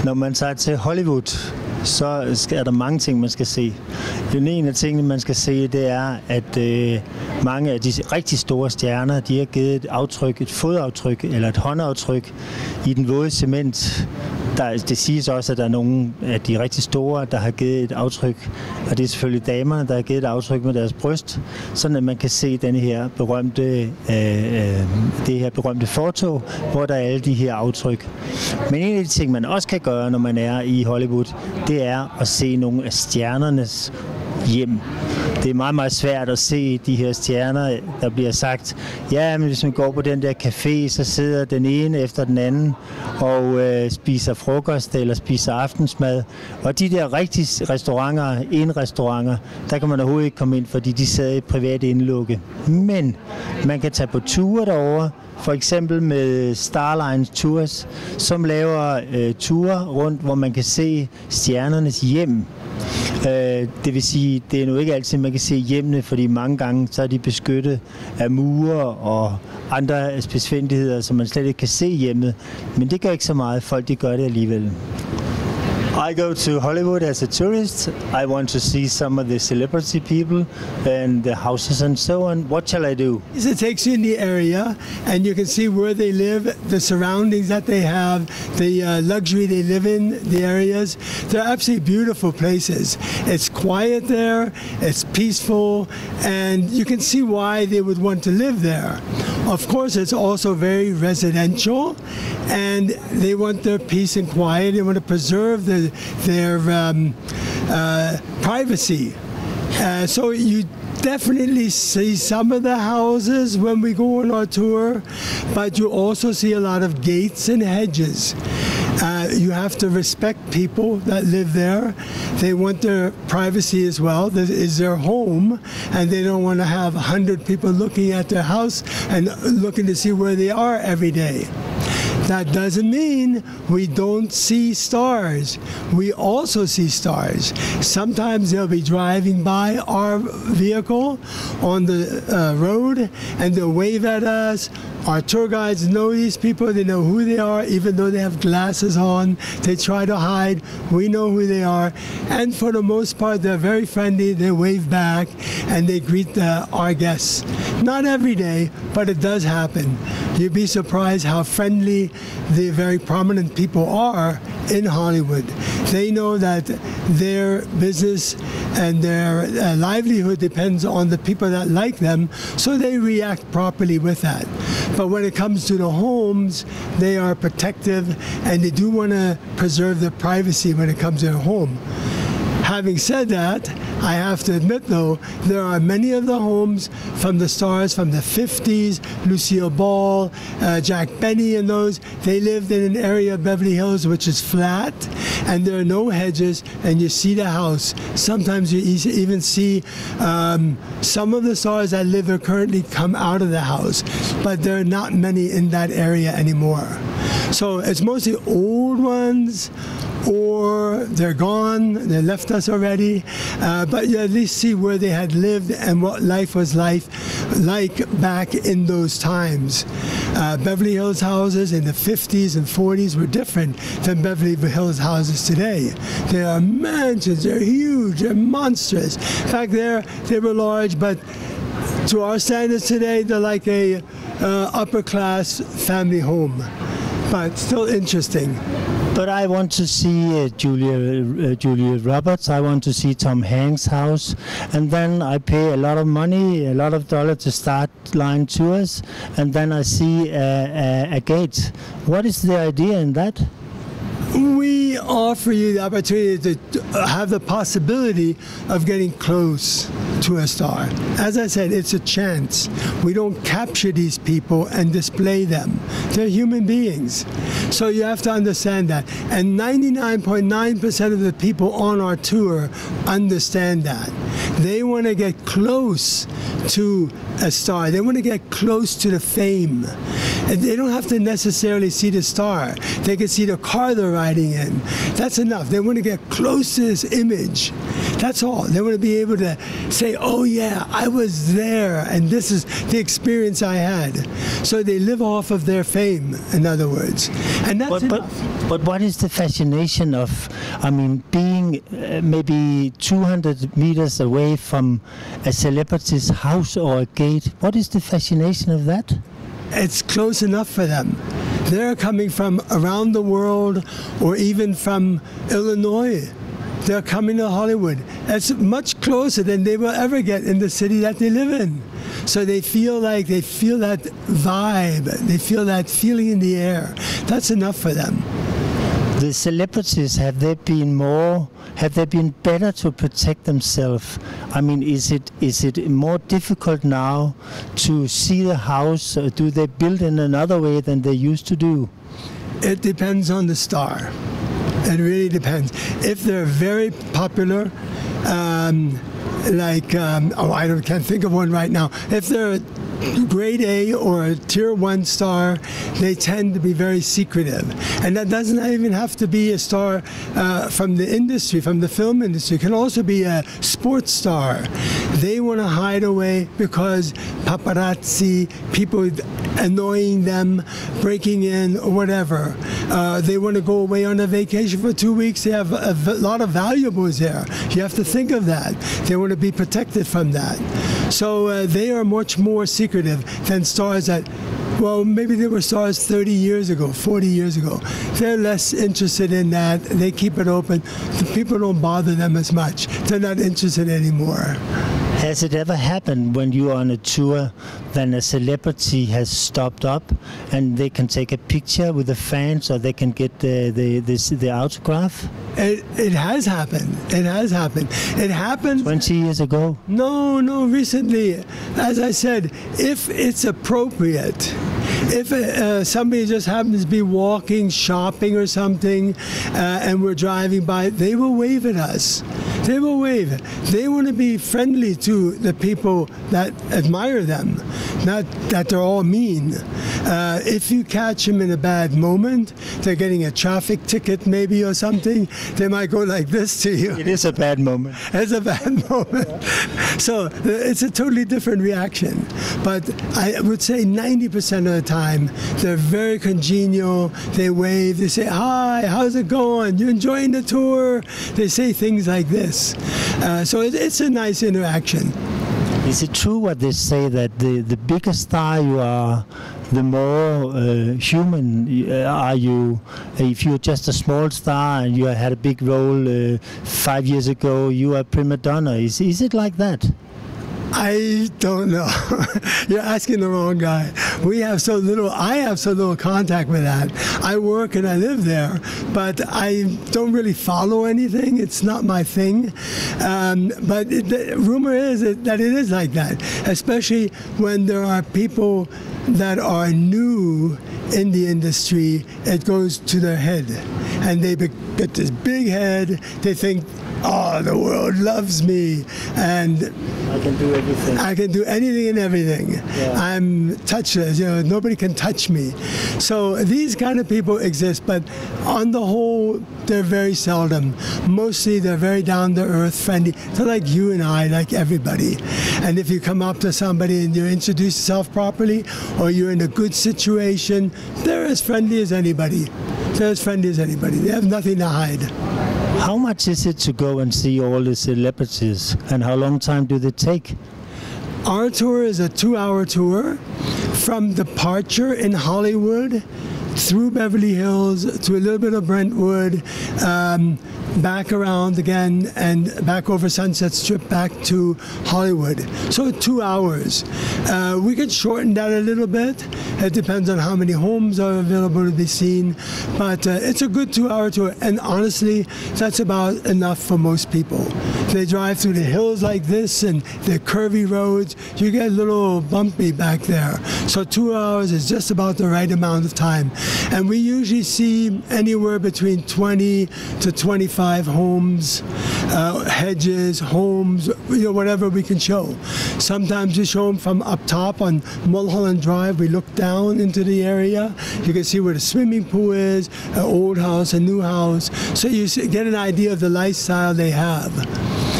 Når man tager til Hollywood, så er der mange ting, man skal se. Den ene af tingene, man skal se, det er, at mange af de rigtig store stjerner, de har givet et aftryk, et fodaftryk eller et håndaftryk i den våde cement. Det siges også, at der er nogle af de rigtig store, der har givet et aftryk, og det er selvfølgelig damerne, der har givet et aftryk med deres bryst, sådan at man kan se det her berømte fortog, hvor der er alle de her aftryk. Men en af de ting, man også kan gøre, når man er i Hollywood, det er at se nogle af stjernernes hjem. Det er meget, meget svært at se de her stjerner, der bliver sagt, ja, men hvis man går på den der café, så sidder den ene efter den anden og spiser frokost eller spiser aftensmad. Og de der rigtige restauranter, enrestauranter, der kan man overhovedet ikke komme ind, fordi de sidder i privat indlukke. Men man kan tage på ture derover, for eksempel med Starline Tours, som laver ture rundt, hvor man kan se stjernernes hjem. Det vil sige, det er nu ikke altid, man kan se hjemmene, fordi mange gange så er de beskyttet af mure og andre spidsfindigheder, som man slet ikke kan se hjemmet. Men det gør ikke så meget. Folk de gør det alligevel. I go to Hollywood as a tourist. I want to see some of the celebrity people and the houses and so on. What shall I do? It takes you in the area and you can see where they live, the surroundings that they have, the luxury they live in, the areas. They're absolutely beautiful places. It's quiet there, it's peaceful, and you can see why they would want to live there. Of course, it's also very residential, and they want their peace and quiet. They want to preserve their privacy. So you definitely see some of the houses when we go on our tour, but you also see a lot of gates and hedges. You have to respect people that live there. They want their privacy as well. This is their home, and they don't want to have 100 people looking at their house and looking to see where they are every day. That doesn't mean we don't see stars. We also see stars. Sometimes they'll be driving by our vehicle on the road and they'll wave at us. Our tour guides know these people. They know who they are, even though they have glasses on. They try to hide. We know who they are. And for the most part, they're very friendly. They wave back and they greet our guests. Not every day, but it does happen. You'd be surprised how friendly the very prominent people are in Hollywood. They know that their business and their livelihood depends on the people that like them, so they react properly with that. But when it comes to the homes, they are protective and they do want to preserve their privacy when it comes to their home. Having said that, I have to admit, though, there are many of the homes from the stars from the 50s, Lucille Ball, Jack Benny and those, they lived in an area of Beverly Hills which is flat, and there are no hedges, and you see the house. Sometimes you even see some of the stars that live there currently come out of the house, but there are not many in that area anymore. So it's mostly old ones, or they're gone, they left us already, but you at least see where they had lived and what life was like back in those times. Beverly Hills houses in the 50s and 40s were different than Beverly Hills houses today. They are mansions, they're huge, they're monstrous. In fact, they were large, but to our standards today, they're like a upper class family home, but still interesting. But I want to see Julia Roberts. I want to see Tom Hanks' house, and then I pay a lot of money, a lot of dollars to Starline Tours, and then I see a gate. What is the idea in that? We offer you the opportunity to have the possibility of getting close to a star. As I said, it's a chance. We don't capture these people and display them. They're human beings. So you have to understand that. And 99.9% of the people on our tour understand that. They want to get close to a star. They want to get close to the fame. And they don't have to necessarily see the star. They can see the car they're riding in. That's enough. They want to get close to this image. That's all. They want to be able to say, oh yeah, I was there, and this is the experience I had. So they live off of their fame, in other words. And that's enough. But what is the fascination of, I mean, being maybe 200 meters away from a celebrity's house or a gate? What is the fascination of that? It's close enough for them. They're coming from around the world, or even from Illinois. They're coming to Hollywood. It's much closer than they will ever get in the city that they live in. So they feel that vibe. They feel that feeling in the air. That's enough for them. The celebrities, have they been better to protect themselves? I mean, is it more difficult now to see the house? Or do they build in another way than they used to do? It depends on the star. It really depends. If they're very popular, I can't think of one right now. If they're grade A or a tier 1 star, they tend to be very secretive. And that doesn't even have to be a star from the industry, from the film industry. It can also be a sports star. They want to hide away because paparazzi, people annoying them, breaking in, or whatever. They want to go away on a vacation for 2 weeks. They have a lot of valuables there. You have to think of that. They want to be protected from that. So they are much more secretive than stars that, well, maybe they were stars 30 years ago, 40 years ago. They're less interested in that. They keep it open. The people don't bother them as much. They're not interested anymore. Has it ever happened when you are on a tour that a celebrity has stopped up and they can take a picture with the fans, or they can get the autograph? It has happened. It has happened. It happened 20 years ago? No, recently. As I said, if it's appropriate, if somebody just happens to be walking, shopping or something, and we're driving by, they will wave at us. They will wave. They want to be friendly to the people that admire them, not that they're all mean. If you catch them in a bad moment, they're getting a traffic ticket maybe or something, they might go like this to you. It is a bad moment. It's a bad moment. So it's a totally different reaction. But I would say 90% of the time, they're very congenial. They wave. They say, hi, how's it going? You enjoying the tour? They say things like this. So it's a nice interaction. Is it true what they say, that the bigger star you are, the more human are you? If you're just a small star and you had a big role 5 years ago, you are prima donna. Is it like that? I don't know. You're asking the wrong guy. I have so little contact with that. I work and I live there, but I don't really follow anything. It's not my thing. But the rumor is that it is like that, especially when there are people that are new in the industry. It goes to their head, and they get this big head. They think, oh, the world loves me, and I can do everything. I can do anything and everything. Yeah. I'm touchless. Nobody can touch me. So these kind of people exist, but on the whole, they're very seldom. Mostly, they're very down-to-earth, friendly. They're like you and I, like everybody. And if you come up to somebody and you introduce yourself properly, or you're in a good situation, they're as friendly as anybody. They're as friendly as anybody. They have nothing to hide. How much is it to go and see all the celebrities, and how long time do they take? Our tour is a 2-hour tour from departure in Hollywood through Beverly Hills to a little bit of Brentwood, back around again, and back over Sunset Strip back to Hollywood. So 2 hours. We could shorten that a little bit. It depends on how many homes are available to be seen. But it's a good 2-hour tour. And honestly, that's about enough for most people. They drive through the hills like this and the curvy roads. You get a little bumpy back there. So 2 hours is just about the right amount of time. And we usually see anywhere between 20 to 25 Drive, homes, hedges, homes, whatever we can show. Sometimes we show them from up top on Mulholland Drive. We look down into the area. You can see where the swimming pool is, an old house, a new house. So you get an idea of the lifestyle they have.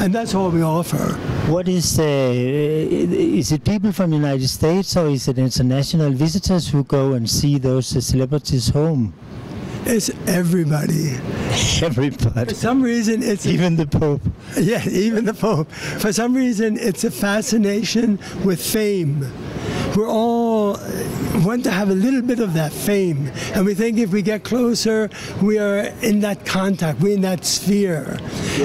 And that's all we offer. What is it people from the United States or is it international visitors who go and see those celebrities home? It's everybody. Everybody. For some reason, it's even the Pope. Yeah, even the Pope. For some reason, it's a fascination with fame. We're all want to have a little bit of that fame, and we think if we get closer, we are in that contact, we're in that sphere.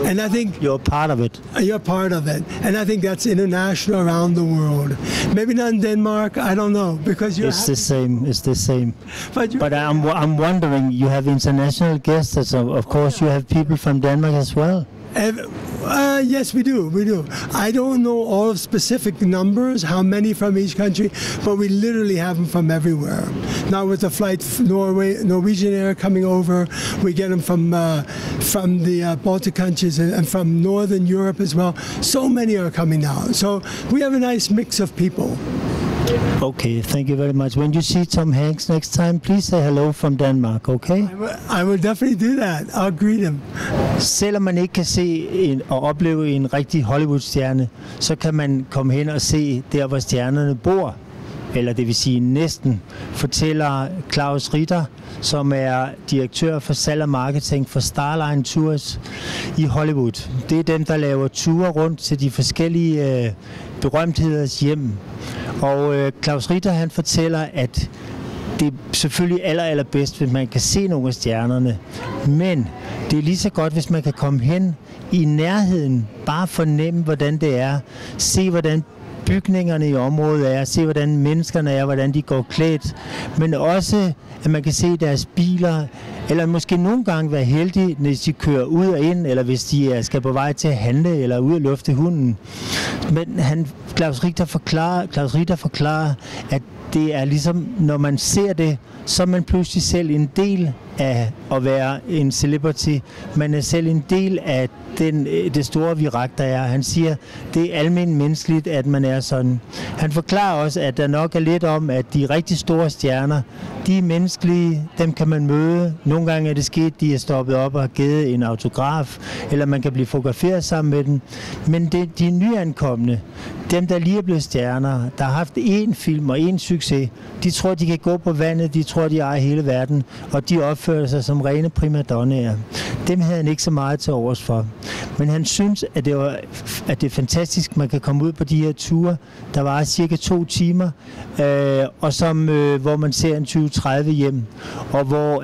And I think you're part of it. You're part of it, and I think that's international around the world. Maybe not in Denmark. I don't know because it's the same. It's the same. But I'm wondering. You have international guests. Of course, you have people from Denmark as well. Yes, we do. I don't know all of specific numbers, how many from each country, but we literally have them from everywhere. Now with the flight Norwegian Air coming over, we get them from the Baltic countries and from Northern Europe as well. So many are coming now. So we have a nice mix of people. Okay, thank you very much. When you see Tom Hanks next time, please say hello from Denmark, okay? I will definitely do that. I'll greet him. Selvom man ikke kan se og opleve en rigtig Hollywood-stjerne, så kan man komme hen og se der, hvor stjernerne bor. Eller det vil sige næsten, fortæller Claus Ritter, som er direktør for salg og marketing for Starline Tours i Hollywood. Det er dem, der laver ture rundt til de forskellige berømtheders hjem. Og Claus Ritter, han fortæller, at det er selvfølgelig allerbedst, hvis man kan se nogle af stjernerne. Men det er lige så godt, hvis man kan komme hen i nærheden, bare fornemme, hvordan det er. Se, hvordan bygningerne i området er, se, hvordan menneskerne er, hvordan de går klædt. Men også, at man kan se deres biler, eller måske nogle gange være heldige, hvis de kører ud og ind, eller hvis de skal på vej til at handle, eller ud og lufte hunden. Men Claus Ritter forklarer, at det er ligesom, når man ser det, så er man pludselig selv en del af at være en celebrity. Man er selv en del af det store virak, der er. Han siger, det er almen menneskeligt, at man er sådan. Han forklarer også, at der nok er lidt om, at de rigtig store stjerner, de er menneskelige, dem kan man møde. Nogle gange er det sket, de er stoppet op og har givet en autograf, eller man kan blive fotograferet sammen med dem. Men de nyankomne, dem der lige er blevet stjerner, der har haft én film og én succes, de tror, de kan gå på vandet, de tror, de ejer hele verden, og de opfører sig som rene primadonnaer. Dem havde han ikke så meget til overs for. Men han synes, at det er fantastisk, man kan komme ud på de her ture, der varer cirka 2 timer, og hvor man ser en 20-30 hjem, og hvor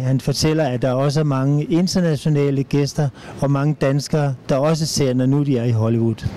han fortæller, at der også er mange internationale gæster, og mange danskere, der også ser, når nu de er i Hollywood.